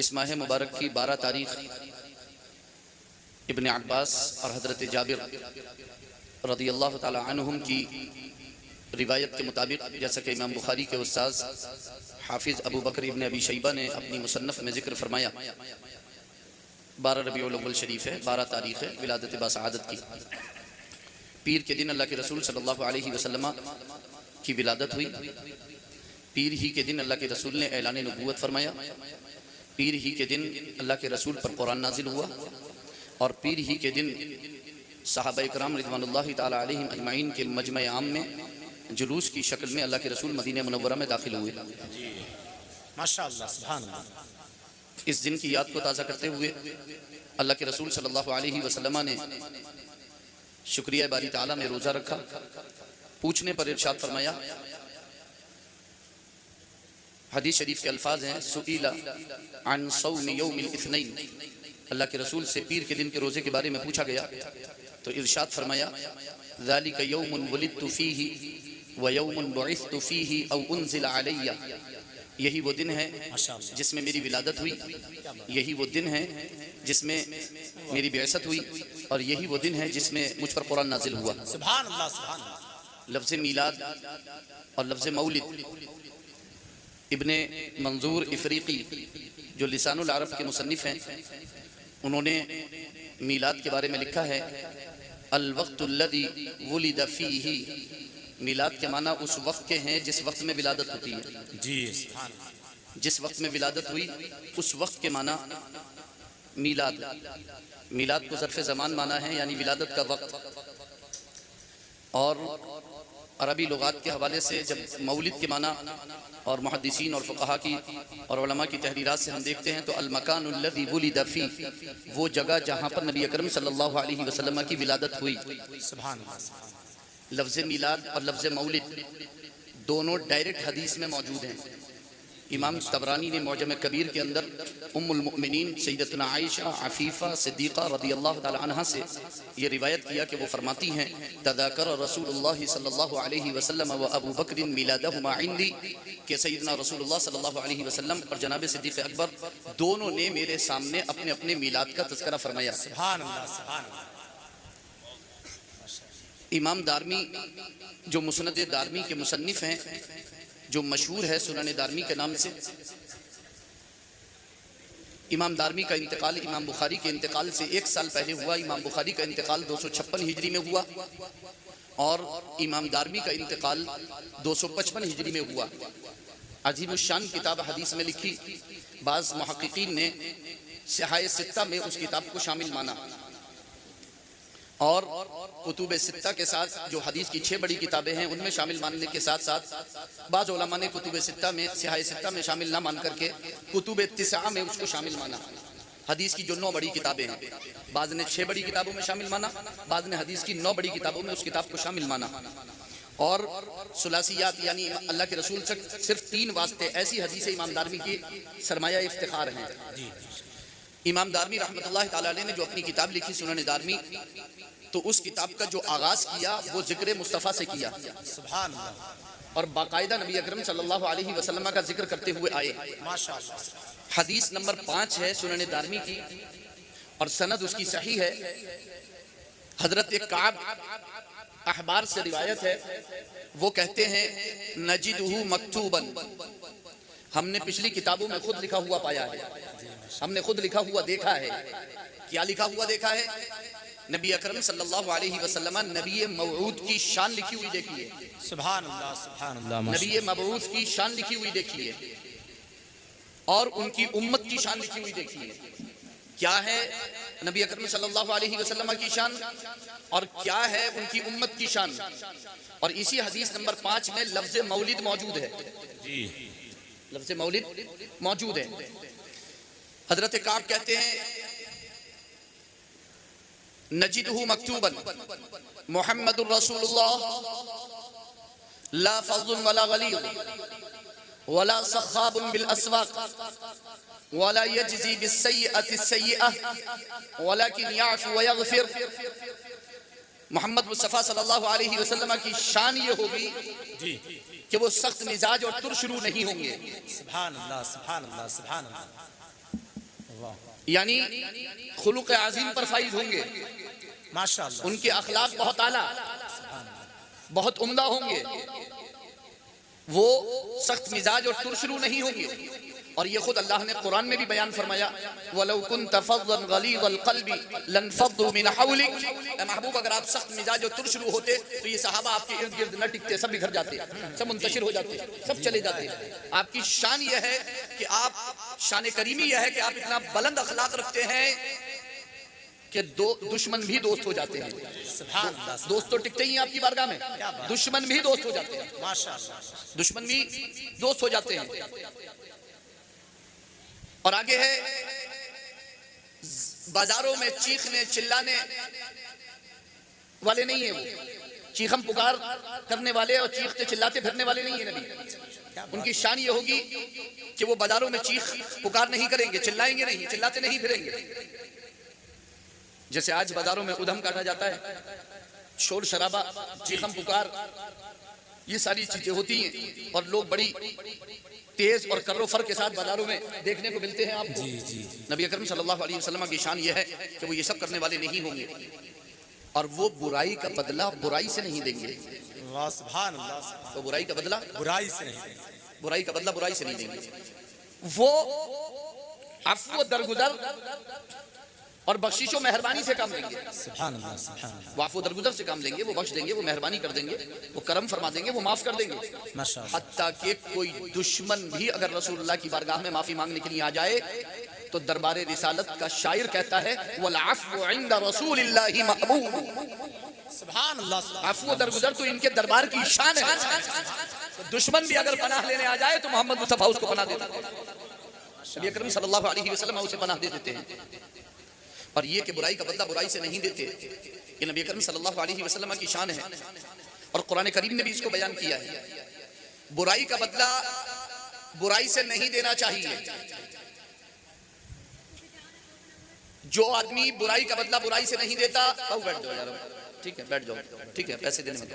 इस माह मुबारक की 12 तारीख इब्न अब्बास और हज़रत जाबिर रज़ियल्लाहु ताला अन्हुम की रिवायत के मुताबिक, जैसा कि इमाम बुखारी के उस्ताद हाफिज़ अबू बकर इब्न अबी शैबा ने अपनी मुसन्नफ़ में ज़िक्र फरमाया, 12 रबीउल अव्वल शरीफ है, 12 तारीख़ है विलादत बासआदत की। पीर के दिन अल्लाह के रसूल सल्लल्लाहु अलैहि वसल्लम की विलादत हुई। पीर ही के दिन अल्लाह के रसूल ने ऐलान नबूवत फरमाया। पीर ही के दिन अल्लाह के रसूल पर कुरान नाजिल हुआ और पीर ही के दिन सहाबा इकराम रिज़वानुल्लाहि ताला अलैहिम अजमाइन के मजमे आम में जुलूस की शक्ल में अल्लाह के रसूल मदीना मुनव्वरा में दाखिल हुए। माशाअल्लाह, सुभान अल्लाह। इस दिन की याद को ताज़ा करते हुए अल्लाह के रसूल सल्लल्लाहु अलैहि वसल्लम ने शुक्रिया बारी ताला में रोज़ा रखा। पूछने पर इरशाद फरमाया, हदीस शरीफ के अल्फाज हैं, सुईला अन सौम यौमिल इत्नैन, अल्लाह के रसूल से पीर के दिन के रोज़े के बारे में पूछा गया तो इरशाद फरमाया, ज़ालिका यौमुन वुलिदतु फीही व यौमुन बुइस्तु फीही औ उन्ज़िला अलैया, यही वो दिन है जिसमें मेरी विलादत हुई, यही वो दिन है जिसमें मेरी बेअसत हुई और यही वो दिन है जिसमें मुझ पर कुरान नाजिल हुआ। सुभान अल्लाह, सुभान अल्लाह। लफ्ज़ मीलाद और लफ्ज़ मौलिद इब्ने मंजूर इफरीकी जो लिसानुल अरब के मुसन्निफ हैं, उन्होंने मीलाद के बारे में लिखा है, अल वक्तुल्लज़ी वुलिद फीही, मीलाद के माना उस वक्त के हैं जिस वक्त में विलादत होती है। जी, सुभान अल्लाह। जिस वक्त में विलादत हुई उस वक्त के माना मीलाद। मीलाद को ज़र्फ़ ज़मान माना है, यानी विलादत का वक्त। और अरबी लुगात के हवाले से जब मौलिद के माना और मुहद्दिसीन और फ़ुक़हा की और उलमा की तहरीरात से हम देखते हैं तो अल मकानुल्लज़ी वुलिद फ़ी, वो जगह जहाँ पर नबी अकरम सल्लल्लाहु अलैहि वसल्लम की विलादत हुई। सुभान अल्लाह। लफ्ज़ मीलाद और लफ्ज़ मौलिद दोनों डायरेक्ट हदीस में मौजूद हैं। इमाम तबरानी ने मौजम कबीर के अंदर उम्मुल मुमिनीन सैयदतुना आयशा अफीफ़ा सिद्दीक़ा रज़ियल्लाहु ताला अन्हा से ये रिवायत किया कि वो फरमाती हैं, तज़ाकर रसूलुल्लाह सल्लल्लाहु अलैहि वसल्लम व अबू बकर मिलादहुमा इंदी, कि सैयदना रसूलुल्लाह सल्लल्लाहु अलैहि वसल्लम और जनाब सिद्दीक़ अकबर दोनों ने मेरे सामने अपने अपने मीलाद का तज़किरा फरमाया। सुभान अल्लाह, सुभान अल्लाह। इमाम दारमी जो मुस्नद दारमी के मुसन्निफ हैं, जो मशहूर है सुनन दारमी के नाम से, इमाम दारमी का इंतकाल इमाम बुखारी के इंतकाल से 1 साल पहले हुआ। इमाम बुखारी का इंतकाल 256 हिजरी में हुआ और इमाम दारमी का इंतकाल 255 हिजरी में हुआ। अजीब शान किताब हदीस में लिखी, बाज़ मुहक्किकीन ने सिहाए सित्ता में उस किताब को शामिल माना और कुतुब सित्ता के साथ जो हदीस की 6 बड़ी किताबें हैं उनमें शामिल मानने के साथ साथ बाज़ उलमा ने कुतुब सित्ता में सिहाए सित्ता में शामिल ना मान करके कुतुब तिस्आ में उसको शामिल माना। हदीस की जो 9 बड़ी किताबें हैं, बाज़ ने 6 बड़ी किताबों में शामिल माना, बाज़ ने हदीस की 9 बड़ी किताबों में उस किताब को शामिल माना। और सुलासियात यानी अल्लाह के रसूल से सिर्फ 3 वास्ते ऐसी हदीस इमाम दारमी की सरमाया इफ्तिखार हैं। इमाम दारमी रहमतुल्लाह ताला अलैह ने जो अपनी किताब लिखी सुनन दारमी, तो उस किताब का जो आगाज़ किया वो ज़िक्र मुस्तफ़ा से किया। सुभान अल्लाह। और बाकायदा नबी अकरम सल्लल्लाहु अलैहि वसल्लम का जिक्र करते हुए आए। माशाअल्लाह। हदीस नंबर 5 है सुनन दारमी की और सनद उसकी सही है। हजरत काब अहबार से रिवायत है, वो कहते हैं, नजिदुहु मक्तूबन, हमने पिछली किताबों में खुद लिखा हुआ पाया है, हमने खुद लिखा हुआ देखा है। क्या लिखा हुआ देखा है? नबी अकरम सल्लल्लाहु अलैहि वसल्लम नबी मबऊद की शान लिखी हुई देखी है। सुभान अल्लाह, सुभान अल्लाह। नबी मबऊद की शान लिखी हुई देखी है और उनकी उम्मत की शान लिखी हुई देखी है। क्या है नबी अकरम सल्लल्लाहु अलैहि वसल्लम की शान और क्या है उनकी उम्मत की शान? और इसी हदीस नंबर 5 में लफ्ज़ मौलिद मौजूद है। जी, लफ्ज़ मौलिद मौजूद है। हजरत काब कहते हैं, नजिदहु मक्तूबन मुहम्मदुर रसूलुल्लाह ला फज़्लुन वला गलीज़ वला सख़ाबुन बिल अस्वाक़ वला यजज़ी बिस्सय्यअति सय्यअह वलाकिन याफ़ु व यग़फ़िर। मोहम्मद मुस्तफ़ा सल्लल्लाहु अलैहि वसल्लम की शान ये होगी कि वो सख्त मिजाज और तुरशरू नहीं होंगे। सुभान अल्लाह, सुभान अल्लाह, सुभान अल्लाह। यानी खुलुक आज़ीम पर फाइज होंगे, माशाअल्लाह, उनके अखलाक बहुत आला, बहुत उम्दा होंगे, वो सख्त मिजाज और तुरशरू नहीं होंगे। और ये खुद अल्लाह ने कुरान में भी बयान फरमाया, वलौ कुन्त फज़्ज़न गलीज़ल क़ल्बि लनफ़द्दू मिन हौलिक, ए महबूब अगर आप सख्त मिजाज और तुरशरू होते तो ये सहाबा आपके इर्द गिर्द न टिकते, सब बिखर जाते, सब मुंतशिर हो जाते, सब चले जाते। आपकी शान यह है कि आप, शान करीमी यह है कि आप इतना बुलंद अखलाक रखते हैं कि दुश्मन भी दोस्त हो जाते हैं। सुभान अल्लाह, दोस्त तो टिकते ही हैं आपकी बारगाह में, दुश्मन भी दोस्त हो जाते हैं, माशाअल्लाह, दुश्मन भी दोस्त हो जाते हैं। और आगे है, बाजारों में चीखने चिल्लाने वाले नहीं है वो, चीखम पुकार करने वाले और चीखते चिल्लाते फिरने वाले नहीं है नबी। उनकी शान ये होगी कि वो बाजारों में चीख पुकार नहीं करेंगे, चिल्लाएंगे नहीं, चिल्लाते नहीं फिरेंगे। जैसे आज बाजारों में उधम काटा जाता है, शोर शराबा, चीखम पुकार, ये सारी चीजें होती हैं और लोग बड़ी तेज और कर्रो फर के साथ बाजारों में देखने को मिलते हैं आपको। नबी अकरम सल्लल्लाहु अलैहि वसल्लम की शान यह है कि वो ये सब करने वाले नहीं होंगे और वो बुराई का बदला बुराई से नहीं देंगे। वाह, सुभान अल्लाह, तो बुराई का बदला बुराई से नहीं, बुराई का बदला बुराई से नहीं देंगे। वो अफ़्व दरगुजर और बख्शिशो मेहरबानी से काम लेंगे। सुभान अल्लाह, सुभान अल्लाह, वो अफ़्व दरगुजर से काम लेंगे, वो बख्श देंगे, वो मेहरबानी कर देंगे, वो करम फरमा देंगे, वो माफ कर देंगे। माशाअल्लाह, हत्ता कि कोई दुश्मन भी अगर रसूलुल्लाह की बारगाह में माफी मांगने के लिए आ जाए तो दरबारे रिसालत का शायर कहता है, वल अफ़्व इंद रसूलिल्लाहि महबूब, सुभान अल्लाह, अफ़्व दरगुजर तो इनके दरबार की शान है। तो दुश्मन भी अगर पनाह लेने आ जाए तो मोहम्मद मुस्तफा उसको पनाह देता है, नबी अकरम सल्लल्लाहु अलैहि वसल्लम उसे पनाह दे देते हैं। और ये कि बुराई का बदला बुराई से नहीं देते, ये नबी अकरम सल्लल्लाहु अलैहि वसल्लम की शान है। और कुरान करीम ने भी इसको बयान किया है, बुराई का बदला बुराई से नहीं देना चाहिए। जो आदमी बुराई का बदला बुराई से नहीं देता, बैठ जाओ यार, ठीक है बैठ जाओ, ठीक है, पैसे देने में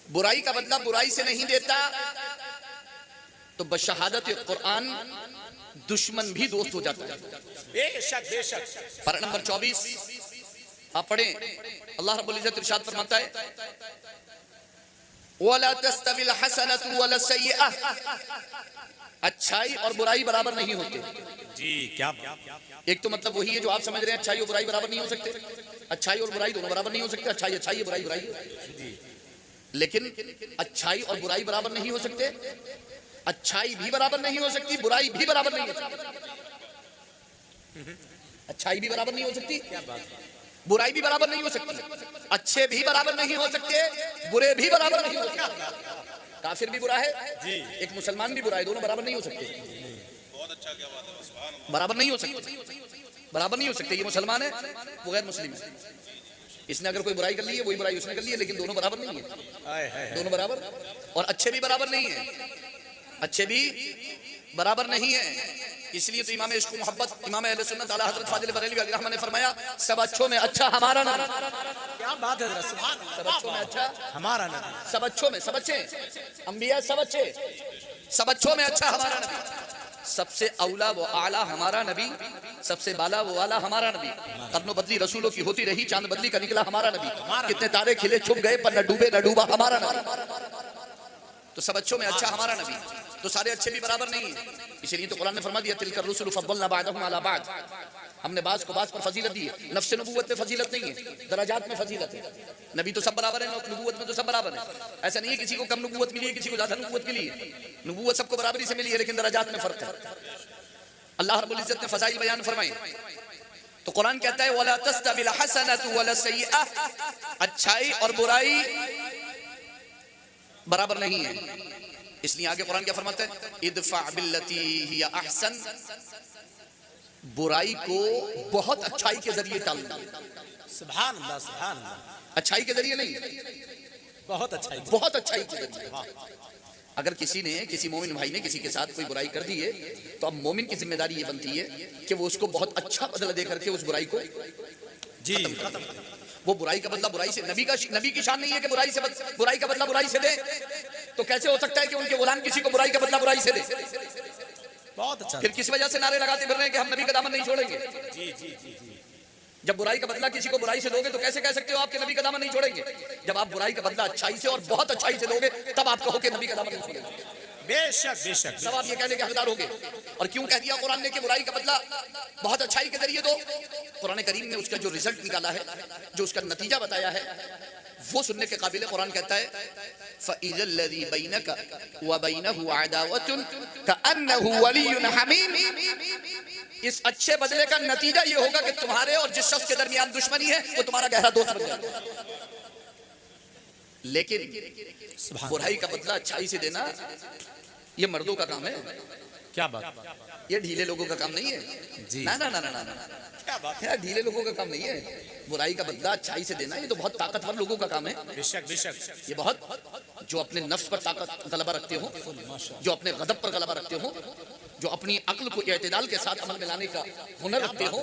बुराई का बदला बुराई से नहीं देता तो बशहादत कुरान दुश्मन भी दोस्त हो जाता है। बेशक बेशक। पारा नंबर 24 आप पढ़ें, अल्लाह रब्बुल इज्जत इरशाद फरमाता है, वला तस्तविल हसनतु वला सय्यअह, अच्छाई और बुराई बराबर नहीं होते। जी, क्या एक तो मतलब वही है जो आप समझ रहे हैं, अच्छाई और बुराई बराबर नहीं हो सकते, अच्छाई और बुराई दोनों बराबर नहीं हो सकते, अच्छाई अच्छाई है, बुराई बुराई है। लेकिन अच्छाई और बुराई बराबर नहीं हो सकते, अच्छाई भी बराबर नहीं हो सकती, बुराई भी बराबर नहीं हो सकती। अच्छाई भी बराबर नहीं हो सकती, बुराई भी बराबर नहीं हो सकती, अच्छे भी बराबर नहीं हो सकते, बुरे भी बराबर नहीं हो सकते। काफिर भी बुरा है, एक मुसलमान भी बुरा है, दोनों बराबर नहीं हो सकते, बराबर नहीं हो सकते, बराबर नहीं हो सकते। ये मुसलमान है, वो गैर मुस्लिम है, इसने अगर कोई बुराई कर ली है वही बुराई उसने कर ली है, लेकिन दोनों बराबर नहीं है, दोनों बराबर। और अच्छे भी बराबर नहीं है, अच्छे भी बराबर नहीं है। इसलिए तो इमाम इश्क मोहब्बत इमाम अहले सुन्नत आला हज़रत फाजिल बरेलवी अलैहि ने फरमाया, सब अच्छों में अच्छा हमारा नाम। क्या बात है, सुभान अल्लाह, सब अच्छों में अच्छा हमारा नाम, सब अच्छों में, सब अच्छे अंबिया, सब अच्छे, सब अच्छों में अच्छा हमारा नबी, सबसे औला वो आला हमारा नबी, सबसे बाला वो आला हमारा नबी। करनो बदली रसूलों की होती रही, चांद बदली का निकला हमारा नबी, कितने तारे खिले छुप गए पर न डूबे न डूबा हमारा नबी। तो सब अच्छों में अच्छा हमारा नबी, तो सारे अच्छे भी बराबर नहीं है। इसलिए तो कुरान ने फरमा दिया, तिलकर रुसुल फद्दलना बादहुम अला बाद, हमने बाज को बाज पर फजीलत दी है। नफ्स नबूवत में फजीलत नहीं है, दराजात में फजीलत है। नबी तो सब बराबर है, नबूवत में तो सब बराबर है। ऐसा नहीं है किसी को कम नबूवत मिली है, किसी को ज्यादा नबूवत मिली है, नबूवत सबको बराबरी से मिली है, लेकिन दराजात में फर्क है। अल्लाह रब्बुल इज्जत ने फज़ाइल बयान फरमाए तो कुरान कहता है, वला तस्तविल हसनतु वला सय्यअह, अच्छाई और बुराई बराबर नहीं है। इसलिए आगे कुरान क्या फरमाता है, इदफा बिल्लती हिया अहसन, बुराई को बहुत अच्छाई के जरिए टाल दो। सुभान अल्लाह, सुभान अल्लाह, अच्छाई के जरिए नहीं, बहुत अच्छाई, बहुत अच्छाई के जरिए। अगर किसी ने, किसी मोमिन भाई ने किसी के साथ कोई बुराई कर दी है तो अब मोमिन की जिम्मेदारी ये बनती है कि वो उसको बहुत अच्छा बदला दे करके उस बुराई को जी खत्म कर। वो बुराई का बदला बुराई से, नबी की शान नहीं है कि बुराई का बदला बुराई से दे। तो कैसे हो सकता है कि उनके गुलाम किसी को बुराई का बदला बुराई से दे? बहुत अच्छा। फिर किस वजह से नारे लगाते फिर रहे हैं कि हम नबी का दामन नहीं छोड़ेंगे? जी जी जी जी। जब बुराई का बदला किसी को बुराई से दोगे तो कैसे कह सकते हो आपके नबी का दामन नहीं छोड़ेंगे? जब आप बुराई का बदला अच्छाई से और बहुत अच्छाई से दोगे तब आप कहो कि नबी का दामन नहीं छोड़ेंगे। बेशक बेशक। तब आप ये कहने के हकदार होगे। और क्यों कह दिया कुरान ने कि बुराई का बदला बहुत अच्छाई के जरिए दो? कुरान करीम ने उसका जो रिजल्ट निकाला है, जो उसका नतीजा बताया है, वो सुनने के काबिल है। कुरान कहता है फ़इज़ल लज़ी बैनका व बैनहु अदावतुन कअन्नहु वलियुन हमीम। इस अच्छे बदले का नतीजा ये होगा कि तुम्हारे और जिस शख्स के दरमियान दुश्मनी है वो तुम्हारा गहरा दोस्त बन जाएगा। लेकिन बुराई का बदला अच्छाई से देना ये मर्दों का काम है। क्या बात, ये ढीले लोगों का काम नहीं है जी। ना ना ना ना ना, क्या बात यार ढीले लोगों का काम नहीं है। बुराई का बदला अच्छाई से देना ये तो बहुत ताकतवर लोगों का काम है। बेशक बेशक। ये बहुत जो अपने नफ्स पर ताकत गलबा रखते हो, जो अपने गदब पर गलबा रखते हो, जो अपनी अक्ल को इत्तेदाल के साथ अमल में लाने का हुनर रखते हो,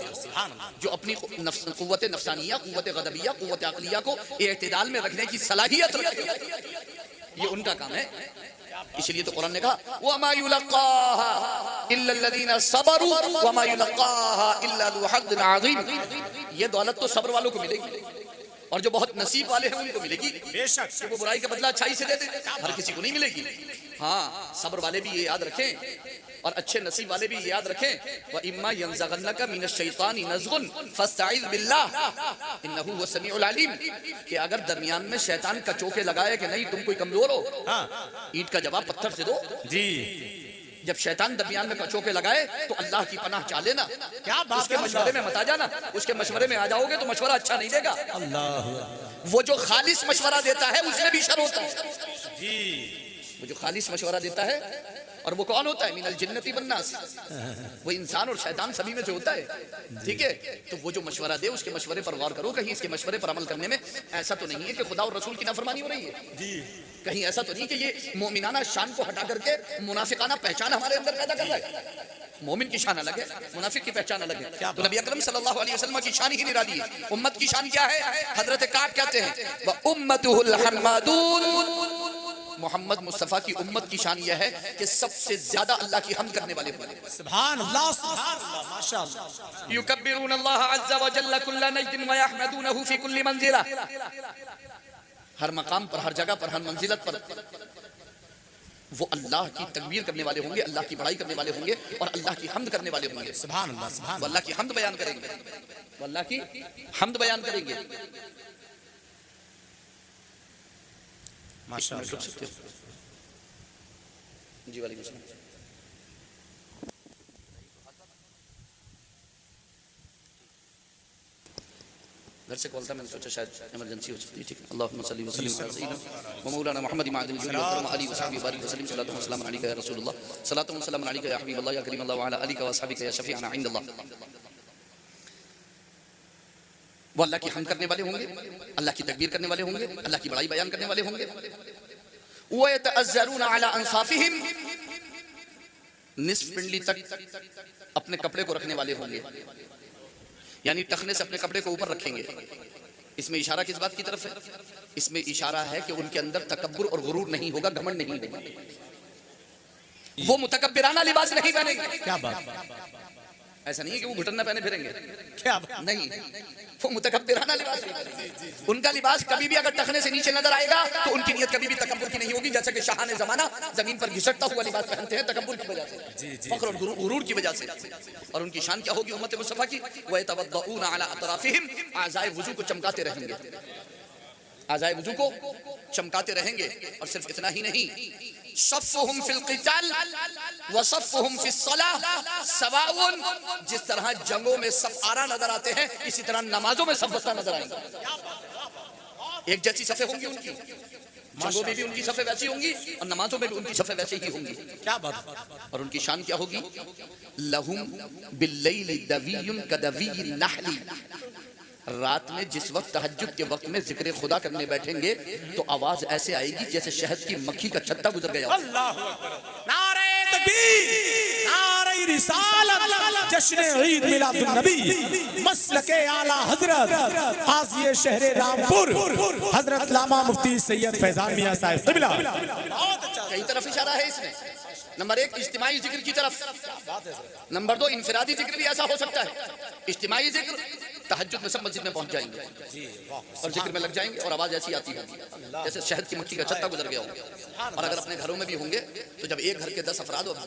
जो अपनी कुव्वत नफ्सानिया, कुव्वत गदबिया, कुव्वत अक्लिया को इत्तेदाल में रखने की सलाहियत रखते हो, ये उनका काम है। इसलिए तो कुरान ने कहा वमा युलक़ाहा इल्ला अल्लज़ीना सबरू वमा युलक़ाहा इल्ला ज़ू हज़्ज़िन अज़ीम। ये दौलत तो सब्र वालों को मिलेगी और जो बहुत नसीब वाले हैं उनको मिलेगी। बेशक। कि वो बुराई का बदला अच्छाई से दे दे, हर किसी को नहीं मिलेगी। हाँ, सब्र वाले भी ये याद रखें और अच्छे नसीब वाले भी ये याद रखें व इम्मा यंज़गन्नका मिनश शैतानी नज़गुन फस्तईज़ बिल्लाह इन्नहु हुवस समीउल अलीम। कि अगर दरमियान में शैतान का चौके लगाए कि नहीं तुम कोई कमजोर हो, ईंट का जवाब पत्थर से दो जी। जब शैतान दरमियान में कचोके लगाए तो अल्लाह की पनाह चाह लेना। क्या बात, उसके मशवरे में मत आ जाना। उसके मशवरे में आ जाओगे तो मशवरा अच्छा नहीं देगा। अल्लाह वो जो खालिस मशवरा देता है उसमें भी शर होता है जी। वो जो खालिस मशवरा देता है, और वो कौन होता है? मिनल जिन्नती वन्नास, वो इंसान और शैतान सभी में से होता है। ठीक है, तो वो जो मशवरा दे उसके मशवरे पर गौर करो। कहीं इसके मशवरे पर अमल करने में ऐसा तो नहीं है कि खुदा और रसूल की नाफरमानी हो रही है जी। कहीं ऐसा तो नहीं कि ये मोमिनाना शान को हटा करके मुनाफिकाना पहचान हमारे अंदर पैदा कर रहा है। मोमिन की शान अलग है, मुनाफिक की पहचान अलग है। तो नबी अकरम सल्लल्लाहु अलैहि वसल्लम की शान ही निराली है। उम्मत की शान क्या है? हजरत काब कहते हैं व उम्मतुहुल हम्मादून। मोहम्मद मुस्तफा की उम्मत की शान यह है कि सबसे ज्यादा अल्लाह की हम्द करने वाले होंगे। सुभान अल्लाह, सुभान अल्लाह, माशाअल्लाह। युकब्बिरून अल्लाह अज़्ज़ा व जल्ल कुल्ला नजदिन व यहमदूनहु फी कुल्ली मंजिला। हर मकाम पर, हर जगह पर, हर मंजिलत पर वो अल्लाह की तकबीर करने वाले होंगे, अल्लाह की बड़ाई करने वाले होंगे और अल्लाह की हम्द करने वाले होंगे। सुभान अल्लाह, सुभान अल्लाह की हम्द बयान करेंगे, अल्लाह की हम्द बयान करेंगे। माशाअल्लाह जी। वालेकुम सलाम। घर से कॉल था, मैंने सोचा शायद इमरजेंसी हो सकती है। ठीक है, अल्लाहुम्मा सल्ली व सल्लिम अला सय्यिदिना व मौलाना मुहम्मद मादिन दुनिया व आलिहि व सहबिहि बारिक व सल्लिम सल्लल्लाहु अलैहि व सल्लम या रसूलुल्लाह सल्लल्लाहु अलैहि व सल्लम या हबीबल्लाह या करीमल्लाह व अला आलिका व असहाबिका या शफीअना इंदल्लाह। वो अल्लाह की हम्द करने वाले होंगे, अल्लाह की तकबीर करने वाले होंगे, अल्लाह की बड़ाई बयान करने वाले होंगे। व यतअज़्ज़रून अला अंसाफिहिम, निस्फ पिंडली तक अपने कपड़े को रखने वाले होंगे, यानी टखने से अपने कपड़े को ऊपर रखेंगे। इसमें इशारा किस बात की तरफ है? इसमें इशारा है कि उनके अंदर तकब्बुर और गुरूर नहीं होगा, घमंड नहीं होगा। वो मुतकब्बिराना लिबास नहीं पहनेंगे। क्या बात, ऐसा नहीं है कि वो घुटन पहने फिरेंगे, क्या बात नहीं। वो मुतकब्बिराना लिबास नहीं पहनेंगे। उनका लिबास कभी भी अगर टखने से नीचे नजर आएगा तो उनकी नियत कभी भी तकब्बुर की नहीं होगी। जैसे कि शाहाने जमाना जमीन पर घिसटता हुआ लिबास पहनते हैं तकब्बुर की वजह से, फख्र और गुरूर की वजह से। और उनकी शान क्या होगी उम्मत मुस्तफा की? व यतवद्दऊना अला अतराफिहिम, आज़ाए वुजू को चमकाते रहेंगे, आज़ाए वुजू को चमकाते रहेंगे। और सिर्फ इतना ही नहीं, सफ़्फ़ुहुम फिल क़िताल व सफ़्फ़ुहुम फिस सलाह सवाउन। जिस तरह जंगों में सफ आरा नजर आते हैं, इसी तरह नमाजों में सफ बस्ता नजर आएंगे। एक जैसी सफ़े होंगी उनकी, जंगों में भी उनकी सफ़े वैसी होंगी और नमाजों में भी उनकी सफ़े वैसी ही होंगी। क्या बात। और उनकी शान क्या होगी? लहुम बिल्लैलि दवियुन कदवियिन नहली। रात में जिस वक्त तहज्जुद के वक्त में जिक्र खुदा करने बैठेंगे तो आवाज ऐसे आएगी जैसे शहद की मक्खी का छत्ता गुजर गया। अल्लाहु अकबर, नारे तकबीर, नारे रिसालत जश्न ईद मिलादुन नबी मसलके आला हजरत काज़ी शहर रामपुर हजरत लामा मुफ्ती सैयद फैजान मियां साहब क़िबला। कई तरफ इशारा है इसमें। नंबर 1 इज्तिमाई जिक्र की तरफ, नंबर 2 इनफिरादी जिक्र भी ऐसा हो सकता है। इज्तिमाई जिक्र तहज्जुद में सब मस्जिद में पहुंच जाएंगे और जिक्र में लग जाएंगे और आवाज ऐसी आती होगी जैसे शहद की मक्खी का छत्ता गुजर गया होगा। और अगर अपने घरों में भी होंगे तो जब एक घर के 10 अफराद और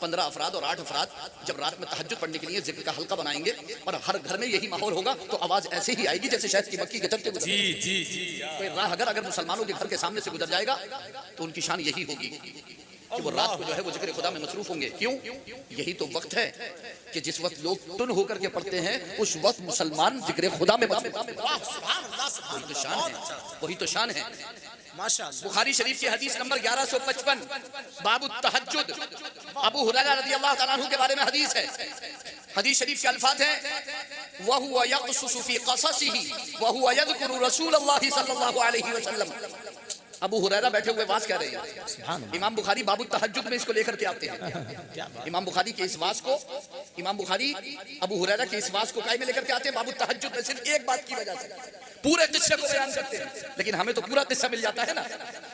15 अफराद और 8 अफराद जब रात में तहज्जुद पढ़ने के लिए जिक्र का हल्का बनाएंगे और हर घर में यही माहौल होगा तो आवाज ऐसे ही आएगी जैसे शहद की मक्खी के छत्ते गुजर। कोई राह अगर मुसलमानों के घर के सामने से गुजर जाएगा तो उनकी शान यही होगी कि वो रात को जो है वो जिक्र खुदा में मसरूफ होंगे। क्यों? यही तो वक्त है कि जिस वक्त लोग टुन होकर के पढ़ते हैं उस वक्त मुसलमान जिक्र खुदा में मसरूफ। वही तो शान है, वही तो शान है। माशाअल्लाह। बुखारी शरीफ की हदीस नंबर 1155 बाबु तहज्जुद, अबू हुरैरा रज़ियल्लाहु तआला अन्हु के बारे में हदीस है। हदीस शरीफ के अल्फाज हैं व हुवा यक़सुसु फी क़ससिही व हुवा यज़कुरु रसूलल्लाह सल्लल्लाहु अलैहि वसल्लम। अबू हुरैरा बैठे हुए वाज कह रहे हैं। इमाम बुखारी बाबु तहज्जुद में इसको लेकर के आते हैं। इमाम बुखारी के इस वाज को, इमाम बुखारी अबू हुरैरा के इस वाज को काहे में लेकर के आते हैं? बाबु तहज्जुद में सिर्फ एक बात की वजह से पूरे किस्से को बयान करते हैं। लेकिन हमें तो पूरा किस्सा मिल जाता है ना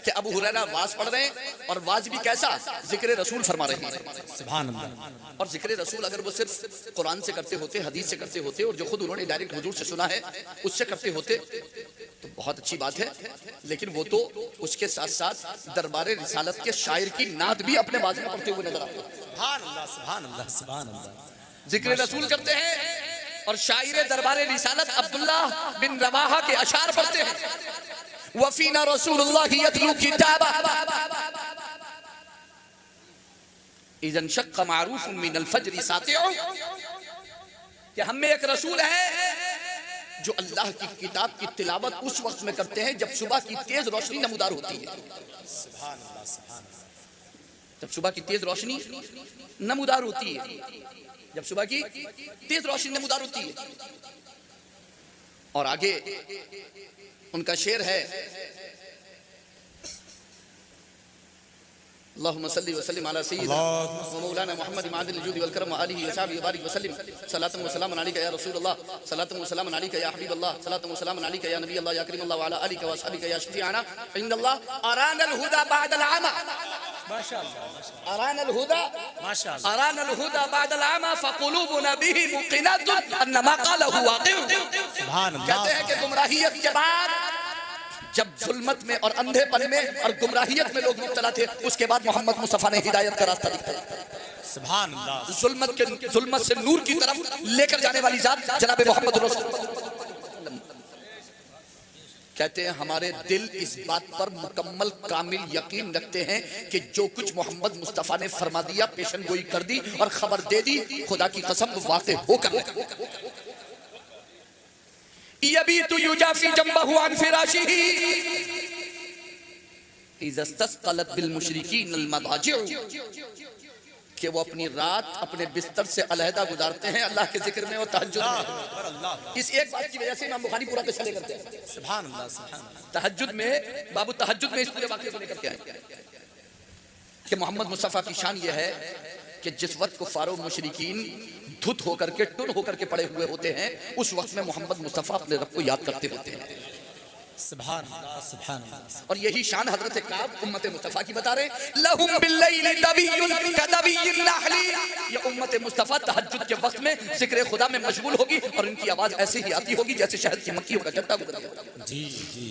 कि अबू हुरैरा वाज पढ़ रहे हैं और वाज भी कैसा? जिक्र रसूल फरमा रहे हैं। सुभान अल्लाह। और जिक्र रसूल अगर वो सिर्फ कुरान से करते होते, हदीस से करते होते और जो खुद उन्होंने डायरेक्ट हुजूर से सुना है उससे करते होते तो बहुत अच्छी बात है। लेकिन वो तो उसके साथ साथ दरबारे रिसालत के शायर की नात भी अपने बाज में पढ़ते हुए नजर आते हैं। सुभान अल्लाह, सुभान अल्लाह, सुभान अल्लाह। जिक्र रसूल करते हैं और शायर दरबारे रिसालत अब्दुल्ला बिन रवाहा के अशार पढ़ते हैं। वफीना रसूलुल्लाह यतलू किताबा इज़न शक्क मारूफ मिनल फज्र सातिउ, कि हम में एक रसूल है जो अल्लाह की किताब की तिलावत उस वक्त में करते हैं जब सुबह की तेज रोशनी नमूदार होती है। सुभान अल्लाह, सुभान अल्लाह। जब सुबह की तेज रोशनी नमूदार होती है, जब सुबह की तेज रोशनी नमूदार होती है। और आगे उनका शेर है अल्लाहुम्मा सल्ली व सल्लिम अला सय्यिदिना व मौलाना मुहम्मद मादिल जुदी वल करम व आलिहि व सहाबिहि व बारिक व सल्लिम सलातन व सलामन अलैका या रसूलल्लाह सलातन व सलामन अलैका या हबीबल्लाह सलातन व सलामन अलैका या नबी अल्लाह या करीमल्लाह व अला आलिका व असहाबिका या शफीअना इंदल्लाह अरानल हुदा बअदल आमा। माशाअल्लाह। अरानल हुदा, माशाअल्लाह। अरानल हुदा बअदल आमा फकुलूबुना बिही मुक़िनतुन अन्नमा क़ालहु वाक़िउ। सुभान अल्लाह। कहते हैं कि गुमराहियत के बाद जब जुल्मत में और अंधेपन में और गुमराहियत में लोग मुब्तला थे उसके बाद मोहम्मद मुस्तफा ने हिदायत का रास्ता दिखाया। सुभान अल्लाह। जुल्मत से नूर की तरफ लेकर जाने वाली जात जनाब मोहम्मद रसूल। कहते हैं हमारे दिल इस बात पर मुकम्मल कामिल यकीन रखते हैं कि जो कुछ मोहम्मद मुस्तफा ने फरमा दिया पेशन गोई कर दी और खबर दे दी, खुदा की कसम वाक़ई होकर यबीतु युजाफी जंबहु अन फिराशिही इज़ा इस्तस्क़लत बिल मुशरिकीन अल मदाजिउ, कि वो अपनी रात अपने बिस्तर से अलहदा गुजारते हैं अल्लाह के जिक्र में और तहज्जुद में। इस एक बात की वजह से इमाम बुखारी पूरा किस्सा लेकर के आए। सुभान अल्लाह, सुभान अल्लाह। तहज्जुद में बाबू तहज्जुद में इस पूरे वाक़े को लेकर के आए कि मोहम्मद मुस्तफा की शान ये है कि जिस वक्त कुफ़ार मुशरिकीन धुत होकर के टुन होकर के पड़े हुए होते हैं उस वक्त में मोहम्मद मुस्तफा अपने रब को याद करते होते हैं। सुभान अल्लाह, सुभान अल्लाह। और यही शान हजरत काब उम्मत मुस्तफा की बता रहे हैं। लहुम बिल्लैलि दबियुन कदबियिन नहली, ये उम्मत मुस्तफा तहज्जुद के वक्त में जिक्र खुदा में मशगूल होगी और इनकी आवाज ऐसे ही आती होगी जैसे शहद की मक्खियों का चट्टा गुजर गया। जी जी।